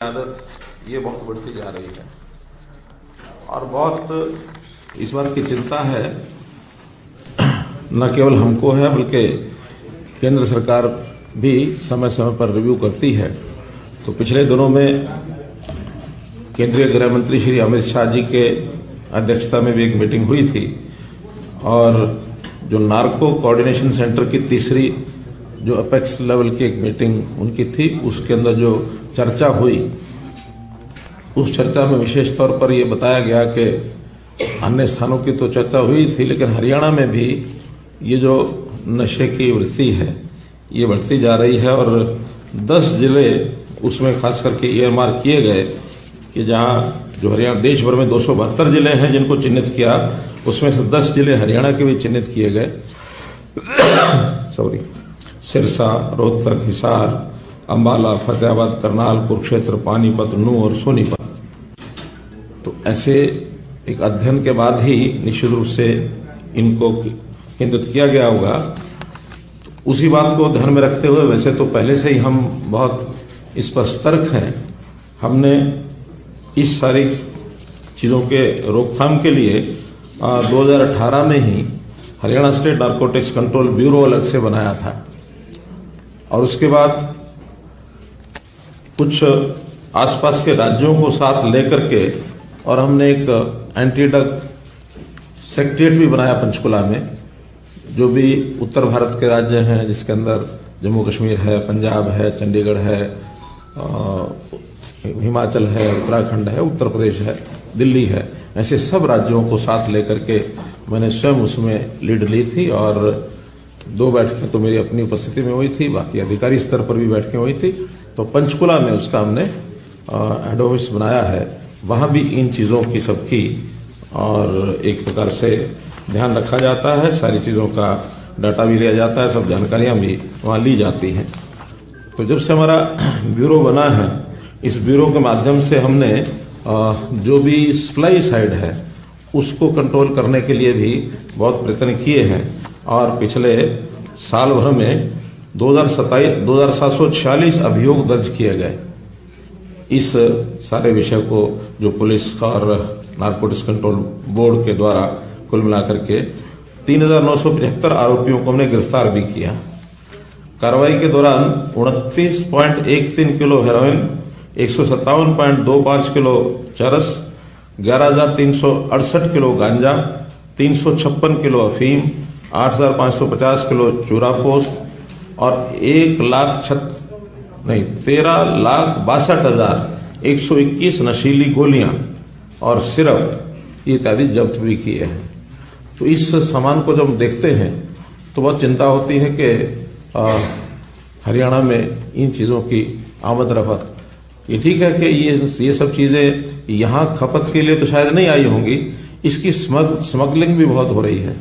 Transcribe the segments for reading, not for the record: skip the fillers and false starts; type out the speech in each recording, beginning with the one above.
आदत ये बहुत बढ़ती जा रही है और बहुत इस बात की चिंता है, न केवल हमको है बल्कि केंद्र सरकार भी समय समय पर रिव्यू करती है। तो पिछले दिनों में केंद्रीय गृह मंत्री श्री अमित शाह जी के अध्यक्षता में भी एक मीटिंग हुई थी और जो नार्को कोऑर्डिनेशन सेंटर की तीसरी जो अपेक्स लेवल की एक मीटिंग उनकी थी, उसके अंदर जो चर्चा हुई उस चर्चा में विशेष तौर पर यह बताया गया कि अन्य स्थानों की तो चर्चा हुई थी, लेकिन हरियाणा में भी ये जो नशे की वृत्ति है ये बढ़ती जा रही है और 10 जिले उसमें खास करके ईयरमार्क किए गए कि जहां जो हरियाणा देश भर में 272 जिले हैं जिनको चिन्हित किया, उसमें से 10 जिले हरियाणा के भी चिन्हित किए गए। सिरसा, रोहतक, हिसार, अंबाला, फतेहाबाद, करनाल, कुरुक्षेत्र, पानीपत, नूंह और सोनीपत। तो ऐसे एक अध्ययन के बाद ही निश्चित रूप से इनको केंद्रित किया गया होगा। तो उसी बात को ध्यान में रखते हुए वैसे तो पहले से ही हम बहुत इस पर सतर्क हैं। हमने इस सारी चीजों के रोकथाम के लिए 2018 में ही Haryana state narcotics control bureau अलग से बनाया था और उसके बाद कुछ आसपास के राज्यों को साथ लेकर के और हमने एक एंटी ड्रग सेक्रेटरीट भी बनाया पंचकुला में, जो भी उत्तर भारत के राज्य हैं जिसके अंदर जम्मू कश्मीर है, पंजाब है, चंडीगढ़ है, हिमाचल है, उत्तराखंड है, उत्तर प्रदेश है, दिल्ली है, ऐसे सब राज्यों को साथ लेकर के मैंने स्वयं उसमें लीड ली थी और 2 बैठकें तो मेरी अपनी उपस्थिति में हुई थी, बाकी अधिकारी स्तर पर भी बैठकें हुई थी। तो पंचकुला में उसका हमने हेड ऑफिस बनाया है, वहां भी इन चीजों की सबकी और एक प्रकार से ध्यान रखा जाता है, सारी चीजों का डाटा भी लिया जाता है, सब जानकारियां भी वहां ली जाती हैं। तो जब से हमारा ब्यूरो बना है, इस ब्यूरो के माध्यम से हमने जो भी सप्लाई साइड है उसको कंट्रोल करने के लिए भी बहुत प्रयत्न किए हैं और पिछले साल भर में 2746 अभियोग दर्ज किए गए। इस सारे विषय को जो पुलिस और नारकोटिक्स कंट्रोल बोर्ड के द्वारा कुल मिलाकर के 3975 आरोपियों को हमने गिरफ्तार भी किया। कार्रवाई के दौरान 29.13 किलो हेरोइन, 157.25 किलो चरस, 11,368 किलो गांजा, 356 किलो अफीम, 8,550 किलो चूरापोस्त और 13,62,121 नशीली गोलियां और सिरप इत्यादि जब्त भी किए हैं। तो इस सामान को जब हम देखते हैं तो बहुत चिंता होती है कि हरियाणा में इन चीजों की आमद रफ्त, ये ठीक है कि ये सब चीजें यहां खपत के लिए तो शायद नहीं आई होंगी, इसकी स्मगलिंग भी बहुत हो रही है।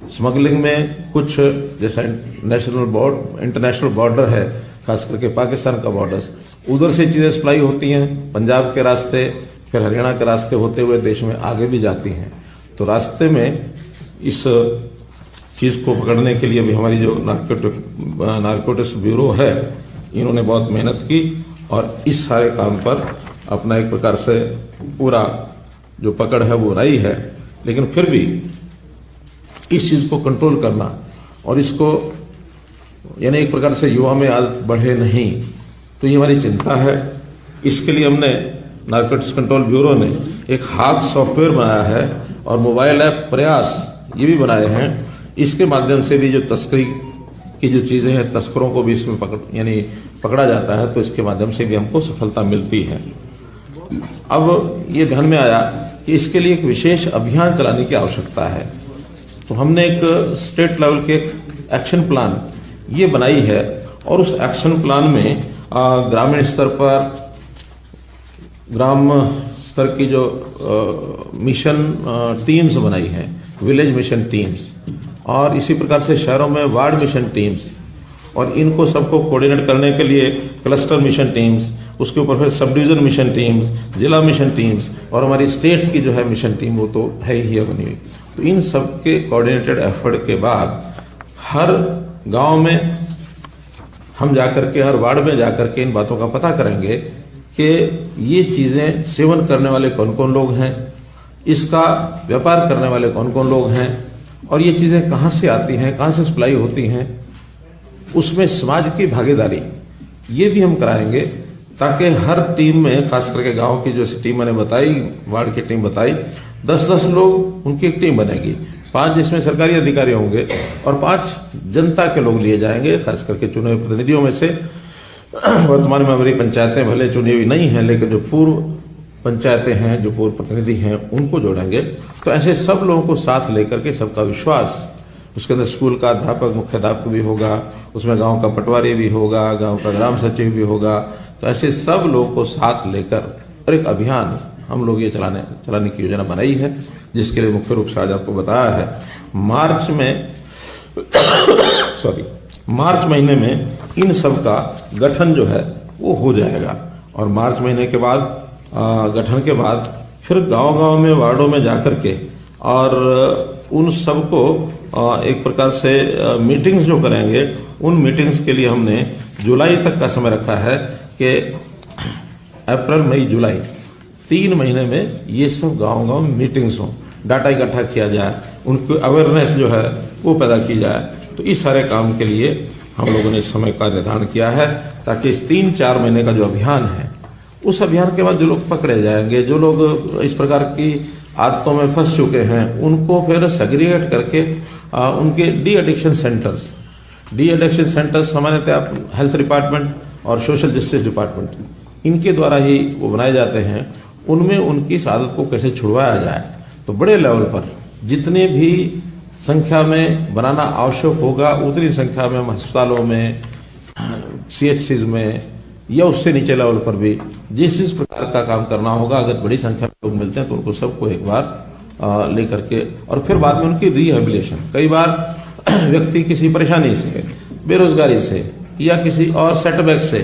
स्मगलिंग में कुछ जैसा इंटरनेशनल बॉर्डर है, खास करके पाकिस्तान का बॉर्डर, उधर से चीजें सप्लाई होती हैं, पंजाब के रास्ते फिर हरियाणा के रास्ते होते हुए देश में आगे भी जाती हैं। तो रास्ते में इस चीज को पकड़ने के लिए भी हमारी जो नारकोटिक्स ब्यूरो है, इन्होंने बहुत मेहनत की और इस सारे काम पर अपना एक प्रकार से पूरा जो पकड़ है वो रही है। लेकिन फिर भी इस चीज को कंट्रोल करना और इसको यानी एक प्रकार से युवा में आदत बढ़े नहीं, तो ये हमारी चिंता है। इसके लिए हमने नारकोटिक्स कंट्रोल ब्यूरो ने एक हाथ सॉफ्टवेयर बनाया है और मोबाइल ऐप प्रयास ये भी बनाए हैं। इसके माध्यम से भी जो तस्करी की जो चीजें हैं, तस्करों को भी इसमें पकड़ा जाता है, तो इसके माध्यम से भी हमको सफलता मिलती है। अब ये ध्यान में आया कि इसके लिए एक विशेष अभियान चलाने की आवश्यकता है, तो हमने एक स्टेट लेवल के एक्शन प्लान ये बनाई है और उस एक्शन प्लान में ग्रामीण स्तर पर ग्राम स्तर की जो मिशन टीम्स बनाई हैं, विलेज मिशन टीम्स, और इसी प्रकार से शहरों में वार्ड मिशन टीम्स, और इनको सबको कोऑर्डिनेट करने के लिए क्लस्टर मिशन टीम्स, उसके ऊपर फिर सब डिवीजन मिशन टीम्स, जिला मिशन टीम्स और हमारी स्टेट की जो है मिशन टीम वो तो है ही है बनी हुई। तो इन सबके कोऑर्डिनेटेड एफर्ट के बाद हर गांव में हम जाकर के, हर वार्ड में जाकर के इन बातों का पता करेंगे कि ये चीजें सेवन करने वाले कौन कौन लोग हैं, इसका व्यापार करने वाले कौन कौन लोग हैं, और ये चीजें कहां से आती हैं, कहां से सप्लाई होती हैं, उसमें समाज की भागीदारी ये भी हम कराएंगे, ताकि हर टीम में, खास करके गांव की जो टीम मैंने बताई, वार्ड की टीम बताई, 10-10 लोग उनकी एक टीम बनेगी, 5 जिसमें सरकारी अधिकारी होंगे और 5 जनता के लोग लिए जाएंगे, खास करके चुने हुए प्रतिनिधियों में से। वर्तमान में हमारी पंचायतें भले चुनी हुई नहीं है, लेकिन जो पूर्व पंचायतें हैं, जो पूर्व प्रतिनिधि हैं, उनको जोड़ेंगे। तो ऐसे सब लोगों को साथ लेकर के सबका विश्वास, उसके अंदर स्कूल का अध्यापक, मुख्याध्यापक भी होगा, उसमें गांव का पटवारी भी होगा, गांव का ग्राम सचिव भी होगा। तो ऐसे सब लोगों को साथ लेकर और एक अभियान हम लोग ये चलाने की योजना बनाई है, जिसके लिए मुख्य रूप से आज आपको बताया है मार्च महीने में इन सब का गठन जो है वो हो जाएगा। और मार्च महीने के बाद गठन के बाद फिर गांव-गांव में, वार्डों में जाकर के और उन सबको एक प्रकार से मीटिंग्स जो करेंगे, उन मीटिंग्स के लिए हमने जुलाई तक का समय रखा है कि अप्रैल, मई, जुलाई 3 महीने में ये सब गांव-गांव में मीटिंग्स हों, डाटा इकट्ठा किया जाए, उनको अवेयरनेस जो है वो पैदा की जाए। तो इस सारे काम के लिए हम लोगों ने इस समय का निर्धारण किया है, ताकि इस 3-4 महीने का जो अभियान है, उस अभियान के बाद जो लोग पकड़े जाएंगे, जो लोग इस प्रकार की आदतों में फंस चुके हैं, उनको फिर सेग्रीगेट करके उनके डी एडिक्शन सेंटर्स सामान्यतः हेल्थ डिपार्टमेंट और सोशल जस्टिस डिपार्टमेंट इनके द्वारा ही वो बनाए जाते हैं। उनमें उनकी इस आदत को कैसे छुड़वाया जाए, तो बड़े लेवल पर जितने भी संख्या में बनाना आवश्यक होगा, उतनी संख्या में हम अस्पतालों में, CHCs में या उससे नीचे लेवल पर भी जिस प्रकार का काम करना होगा, अगर बड़ी संख्या में लोग मिलते हैं तो उनको सबको एक बार लेकर के, और फिर बाद में उनकी रिहेबिलिटेशन। कई बार व्यक्ति किसी परेशानी से, बेरोजगारी से या किसी और सेटबैक से,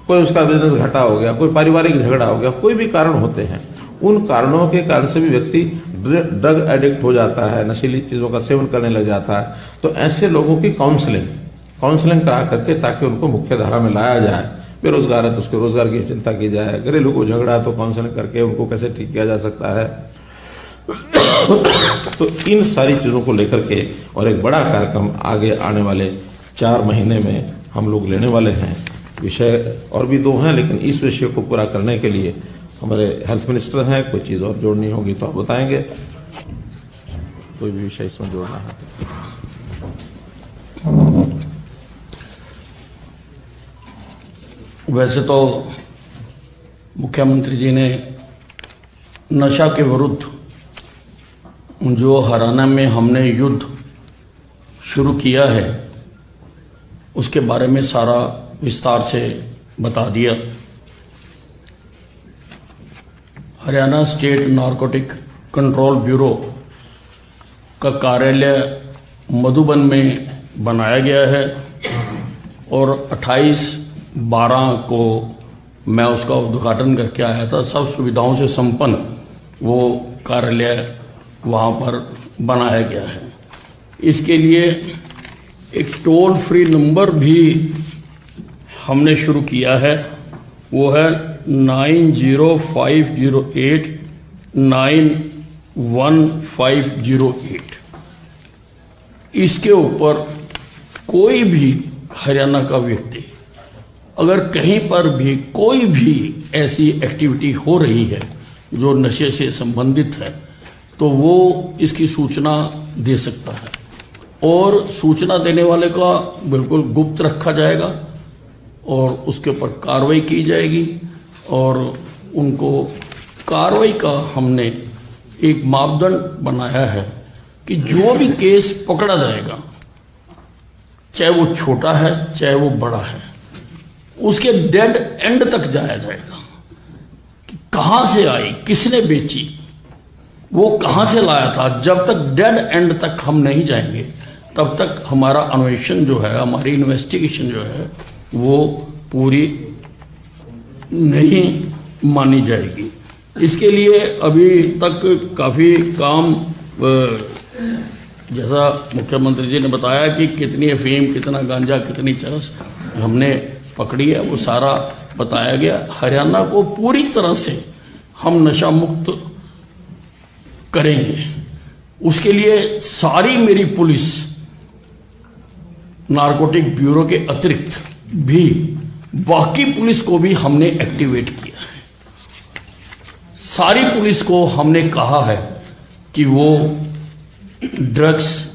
कोई उसका बिजनेस घटा हो गया, कोई पारिवारिक झगड़ा हो गया, कोई भी कारण होते हैं, उन कारणों के कारण से भी व्यक्ति ड्रग एडिक्ट हो जाता है, नशीली चीजों का सेवन करने लग जाता है। तो ऐसे लोगों की काउंसलिंग करा करके, ताकि उनको मुख्य धारा में लाया जाए। बेरोजगार है तो उसके रोजगार की चिंता की जाए, घरेलू को झगड़ा है तो काउंसलिंग करके उनको कैसे ठीक किया जा सकता है। तो इन सारी चीजों को लेकर के और एक बड़ा कार्यक्रम आगे आने वाले 4 महीने में हम लोग लेने वाले हैं। विषय और भी 2 हैं, लेकिन इस विषय को पूरा करने के लिए हमारे हेल्थ मिनिस्टर हैं, कोई चीज और जोड़नी होगी तो आप बताएंगे, कोई भी विषय इसमें जोड़ना है। वैसे तो मुख्यमंत्री जी ने नशा के विरुद्ध जो हरियाणा में हमने युद्ध शुरू किया है, उसके बारे में सारा विस्तार से बता दिया। Haryana state narcotic control bureau का कार्यालय मधुबन में बनाया गया है और 28/12 को मैं उसका उद्घाटन करके आया था। सब सुविधाओं से संपन्न वो कार्यालय वहाँ पर बनाया गया है। इसके लिए एक टोल फ्री नंबर भी हमने शुरू किया है, वो है 9050891508। इसके ऊपर कोई भी हरियाणा का व्यक्ति अगर कहीं पर भी कोई भी ऐसी एक्टिविटी हो रही है जो नशे से संबंधित है, तो वो इसकी सूचना दे सकता है और सूचना देने वाले का बिल्कुल गुप्त रखा जाएगा और उसके ऊपर कार्रवाई की जाएगी। और उनको कार्रवाई का हमने एक मापदंड बनाया है कि जो भी केस पकड़ा जाएगा, चाहे वो छोटा है चाहे वो बड़ा है, उसके डेड एंड तक जाया जाएगा कि कहां से आई, किसने बेची, वो कहां से लाया था। जब तक डेड एंड तक हम नहीं जाएंगे तब तक हमारा अन्वेषण जो है, हमारी इन्वेस्टिगेशन जो है, वो पूरी नहीं मानी जाएगी। इसके लिए अभी तक काफी काम, जैसा मुख्यमंत्री जी ने बताया कि कितनी अफीम, कितना गांजा, कितनी चरस हमने पकड़ी है, वो सारा बताया गया। हरियाणा को पूरी तरह से हम नशा मुक्त करेंगे। उसके लिए सारी मेरी पुलिस, नारकोटिक ब्यूरो के अतिरिक्त भी बाकी पुलिस को भी हमने एक्टिवेट किया है। सारी पुलिस को हमने कहा है कि वो ड्रग्स,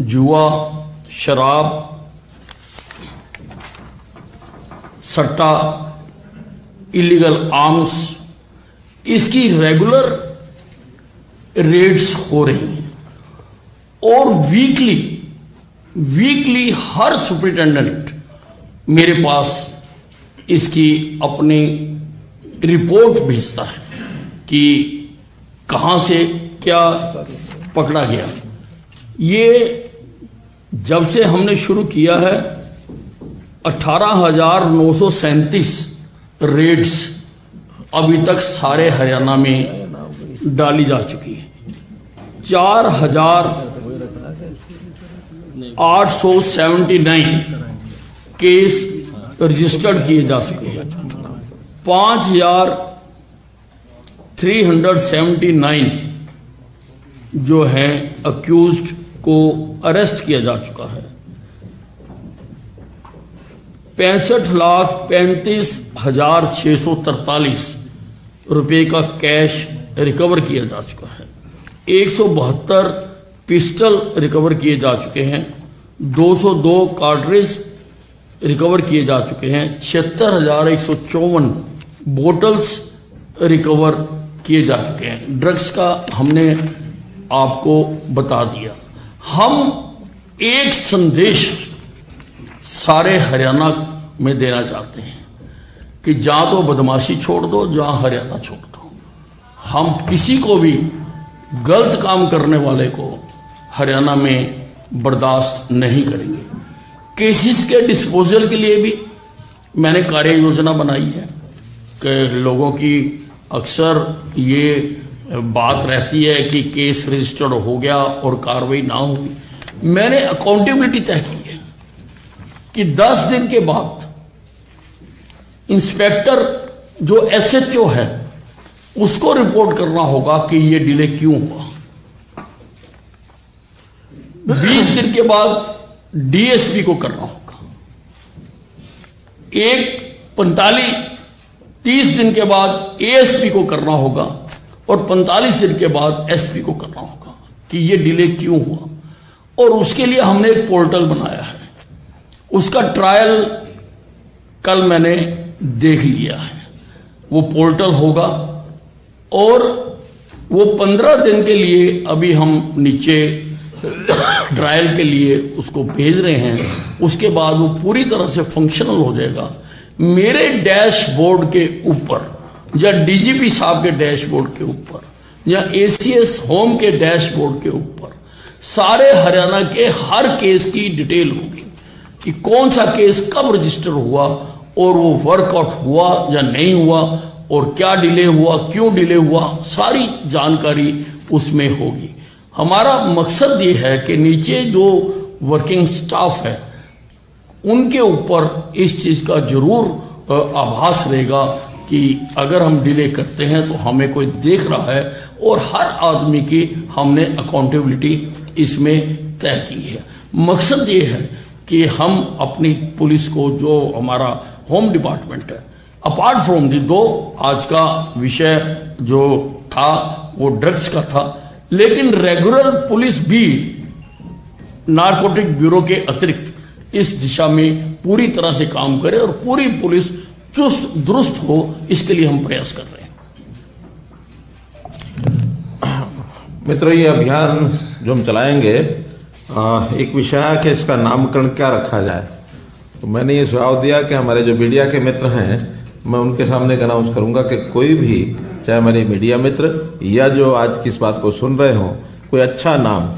जुआ, शराब, सट्टा, इलीगल आर्म्स, इसकी रेगुलर रेड्स हो रही हैं और वीकली हर सुपरिटेंडेंट मेरे पास इसकी अपनी रिपोर्ट भेजता है कि कहां से क्या पकड़ा गया। ये जब से हमने शुरू किया है 18,937 रेड्स अभी तक सारे हरियाणा में डाली जा चुकी है। 4,879 केस रजिस्टर्ड किए जा चुके हैं। 5,379 जो है अक्यूज्ड को अरेस्ट किया जा चुका है। 65,35,643 रुपए का कैश रिकवर किया जा चुका है। 172 पिस्टल रिकवर किए जा चुके हैं। 202 कार्ट्रिज रिकवर किए जा चुके हैं। 76,154 बोटल्स रिकवर किए जा चुके हैं। ड्रग्स का हमने आपको बता दिया। हम एक संदेश सारे हरियाणा में देना चाहते हैं कि जहां तो बदमाशी छोड़ दो, जहां हरियाणा छोड़ दो। हम किसी को भी गलत काम करने वाले को हरियाणा में बर्दाश्त नहीं करेंगे। केसेस के डिस्पोजल के लिए भी मैंने कार्य योजना बनाई है कि लोगों की अक्सर ये बात रहती है कि केस रजिस्टर्ड हो गया और कार्रवाई ना हुई। मैंने अकाउंटेबिलिटी तय की है कि 10 दिन के बाद इंस्पेक्टर जो एसएचओ है उसको रिपोर्ट करना होगा कि ये डिले क्यों हुआ। 20 दिन के बाद डीएसपी को करना होगा। 30 दिन के बाद एएसपी को करना होगा और 45 दिन के बाद एसपी को करना होगा कि ये डिले क्यों हुआ। और उसके लिए हमने एक पोर्टल बनाया है। उसका ट्रायल कल मैंने देख लिया है। वो पोर्टल होगा और वो 15 दिन के लिए अभी हम नीचे ट्रायल के लिए उसको भेज रहे हैं। उसके बाद वो पूरी तरह से फंक्शनल हो जाएगा। मेरे डैशबोर्ड के ऊपर या डीजीपी साहब के डैशबोर्ड के ऊपर या एसीएस होम के डैशबोर्ड के ऊपर सारे हरियाणा के हर केस की डिटेल होगी कि कौन सा केस कब रजिस्टर हुआ और वो वर्कआउट हुआ या नहीं हुआ और क्या डिले हुआ, क्यों डिले हुआ, सारी जानकारी उसमें होगी। हमारा मकसद ये है कि नीचे जो वर्किंग स्टाफ है उनके ऊपर इस चीज का जरूर आभास रहेगा कि अगर हम डिले करते हैं तो हमें कोई देख रहा है और हर आदमी की हमने अकाउंटेबिलिटी इसमें तय की है। मकसद ये है कि हम अपनी पुलिस को, जो हमारा होम डिपार्टमेंट है, अपार्ट फ्रॉम दी दो आज का विषय जो था वो ड्रग्स का था, लेकिन रेगुलर पुलिस भी नारकोटिक ब्यूरो के अतिरिक्त इस दिशा में पूरी तरह से काम करे और पूरी पुलिस चुस्त दुरुस्त हो, इसके लिए हम प्रयास कर रहे हैं। मित्रों, ये अभियान जो हम चलाएंगे, एक विषय है कि इसका नामकरण क्या रखा जाए। तो मैंने ये सुझाव दिया कि हमारे जो मीडिया के मित्र हैं, मैं उनके सामने एक अनाउंस करूंगा कि कोई भी, चाहे हमारे मीडिया मित्र या जो आज की इस बात को सुन रहे हो, कोई अच्छा नाम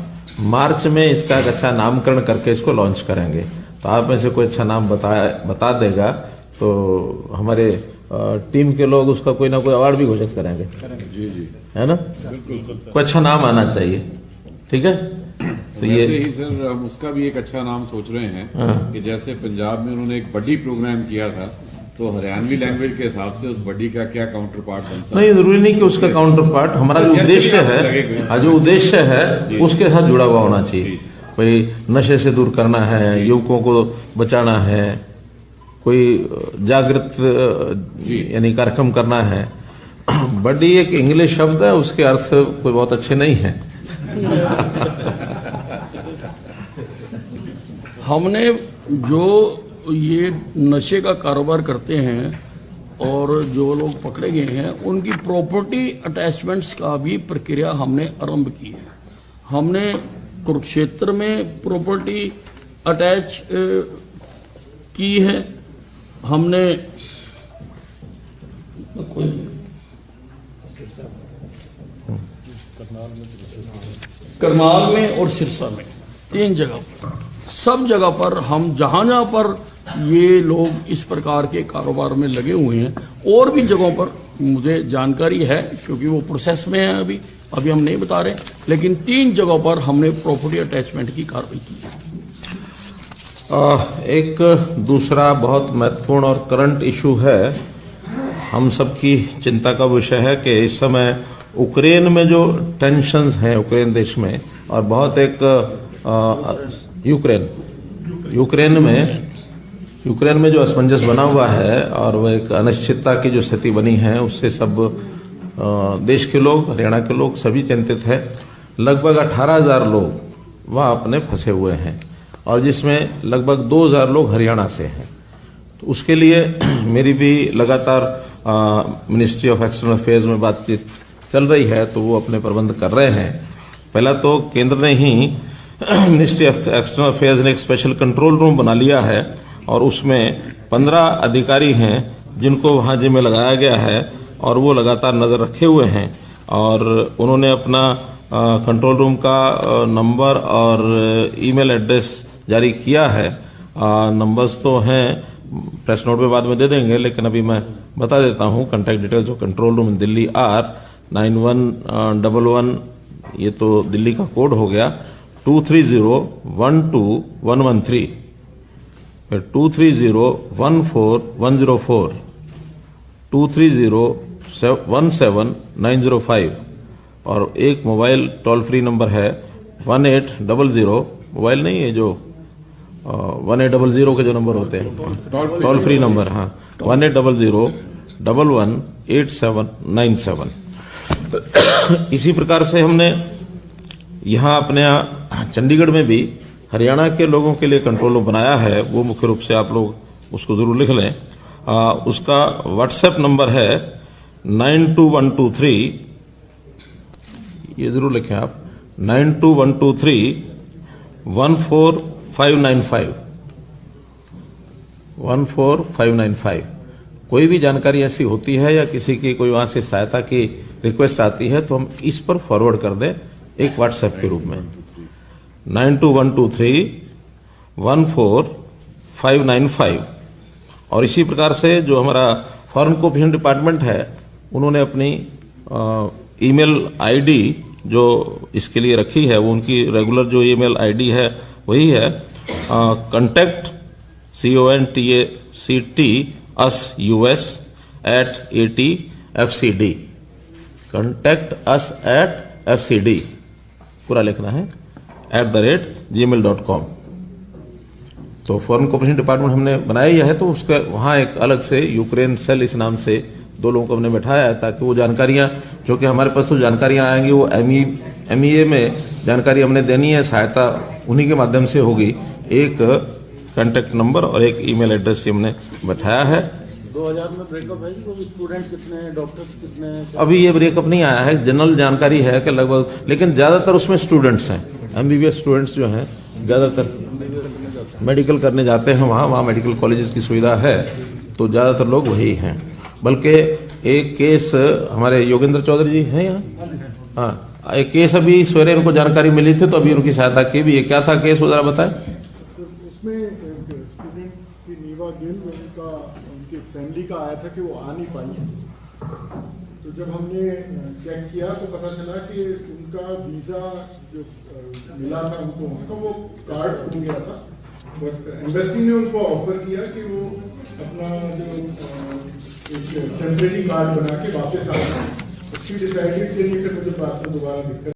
मार्च में इसका एक अच्छा नामकरण करके इसको लॉन्च करेंगे। तो आप में से कोई अच्छा नाम बता देगा तो हमारे टीम के लोग उसका कोई ना कोई अवार्ड भी घोषित करेंगे। जी जी, है ना? कोई अच्छा नाम आना चाहिए। ठीक है, तो ये ही सर हम उसका भी एक अच्छा नाम सोच रहे हैं कि जैसे पंजाब में उन्होंने एक बड़ी प्रोग्राम किया था, तो तो हरियाणवी लैंग्वेज के हिसाब से उस बडी का क्या काउंटर पार्ट बनता है? नहीं, जरूरी नहीं कि उसका काउंटर पार्ट, हमारा जो उद्देश्य है, जो उद्देश्य है उसके साथ जुड़ा हुआ होना चाहिए। कोई नशे से दूर करना है, युवकों को बचाना है, कोई जागृत यानी कार्यक्रम करना है। बडी एक इंग्लिश शब्द है, उसके अर्थ कोई बहुत अच्छे नहीं है। हमने जो ये नशे का कारोबार करते हैं और जो लोग पकड़े गए हैं उनकी प्रॉपर्टी अटैचमेंट्स का भी प्रक्रिया हमने आरंभ की है। हमने कुरुक्षेत्र में प्रॉपर्टी अटैच की है, हमने करनाल में और सिरसा में 3 जगह पर, सब जगह पर हम जहां पर ये लोग इस प्रकार के कारोबार में लगे हुए हैं, और भी जगहों पर मुझे जानकारी है क्योंकि वो प्रोसेस में है, अभी हम नहीं बता रहे, लेकिन 3 जगहों पर हमने प्रॉपर्टी अटैचमेंट की कार्रवाई की है। एक दूसरा बहुत महत्वपूर्ण और करंट इशू है, हम सबकी चिंता का विषय है कि इस समय यूक्रेन में जो टेंशन्स हैं यूक्रेन देश में, और बहुत एक यूक्रेन में जो असमंजस बना हुआ है और वो एक अनिश्चितता की जो स्थिति बनी है, उससे सब देश के लोग, हरियाणा के लोग सभी चिंतित है। लगभग 18,000 लोग वहां अपने फंसे हुए हैं और जिसमें लगभग 2,000 लोग हरियाणा से हैं। तो उसके लिए मेरी भी लगातार मिनिस्ट्री ऑफ एक्सटर्नल अफेयर्स में बातचीत चल रही है, तो वो अपने प्रबंध कर रहे हैं। पहला तो केंद्र ने ही मिनिस्ट्री ऑफ एक्सटर्नल अफेयर्स ने एक स्पेशल कंट्रोल रूम बना लिया है और उसमें 15 अधिकारी हैं जिनको वहां जिम्मे लगाया गया है और वो लगातार नजर रखे हुए हैं। और उन्होंने अपना कंट्रोल रूम का नंबर और ईमेल एड्रेस जारी किया है। नंबर्स तो हैं, प्रेस नोट में बाद में दे देंगे, लेकिन अभी मैं बता देता हूं। Contact details of control room in Delhi are 9111, ये तो दिल्ली का कोड हो गया, 230-12113, फिर 230-14104, 230-17905 और एक मोबाइल टोल फ्री नंबर है 1800, मोबाइल नहीं है जो 1800 के जो नंबर होते हैं, टोल फ्री नंबर, हाँ, 1800-118797। इसी प्रकार से हमने यहाँ अपने चंडीगढ़ में भी हरियाणा के लोगों के लिए कंट्रोल रूम बनाया है। वो मुख्य रूप से आप लोग उसको जरूर लिख लें। उसका व्हाट्सएप नंबर है 92123, ये जरूर लिखें आप, 92123-14595, 14595। कोई भी जानकारी ऐसी होती है या किसी की कोई वहां से सहायता की रिक्वेस्ट आती है तो हम इस पर फॉरवर्ड कर दें एक व्हाट्सएप के रूप में, 92123-14595। और इसी प्रकार से जो हमारा फॉरेन कोऑपरेशन डिपार्टमेंट है, उन्होंने अपनी ईमेल आईडी जो इसके लिए रखी है, वो उनकी रेगुलर जो ईमेल आईडी है वही है contact us@atfcd, contact us@fcd पूरा लिखना है @gmail.com। तो फॉरेन कोऑपरेशन डिपार्टमेंट हमने बनाया ही है, तो उसका वहां एक अलग से यूक्रेन सेल इस नाम से 2 लोगों को हमने बैठाया है ताकि वो जानकारियां, जो कि हमारे पास तो जानकारियां आएंगी, वो MEA में जानकारी हमने देनी है, सहायता उन्हीं के माध्यम से होगी। एक कांटेक्ट नंबर और एक ईमेल एड्रेस हमने बैठाया है। 2000 में ब्रेकअप है, तो स्टूडेंट कितने, डॉक्टर्स कितने? अभी ये ब्रेकअप नहीं आया है, जनरल जानकारी है कि लगभग, लेकिन ज्यादातर उसमें स्टूडेंट्स हैं, MBBS स्टूडेंट्स जो हैं ज्यादातर मेडिकल करने जाते हैं, वहां मेडिकल कॉलेजेस की सुविधा है, तो ज्यादातर लोग वही हैं। बल्कि एक केस हमारे योगेंद्र चौधरी जी हैं यहाँ, हाँ, एक केस अभी सवेरे इनको जानकारी मिली थी तो अभी उनकी सहायता की भी। ये क्या था केस, वो जरा बताएं। उसमें स्टूडेंट की नीवा गिल, उनकी फैमिली का आया था कि वो आ नहीं पाई, तो जब हमने चेक किया तो पता चला कि उनका वीजा जो मिला था उनको, वो कार्ड खो गया था बट एम्बेसी ने उनको ऑफर किया कि वो अपना जो एक टेम्परेरी कार्ड बना के वापस आ जाए। उसकी डिसाइडेड के लिए फिर मुझे बात में दोबारा दिक्कत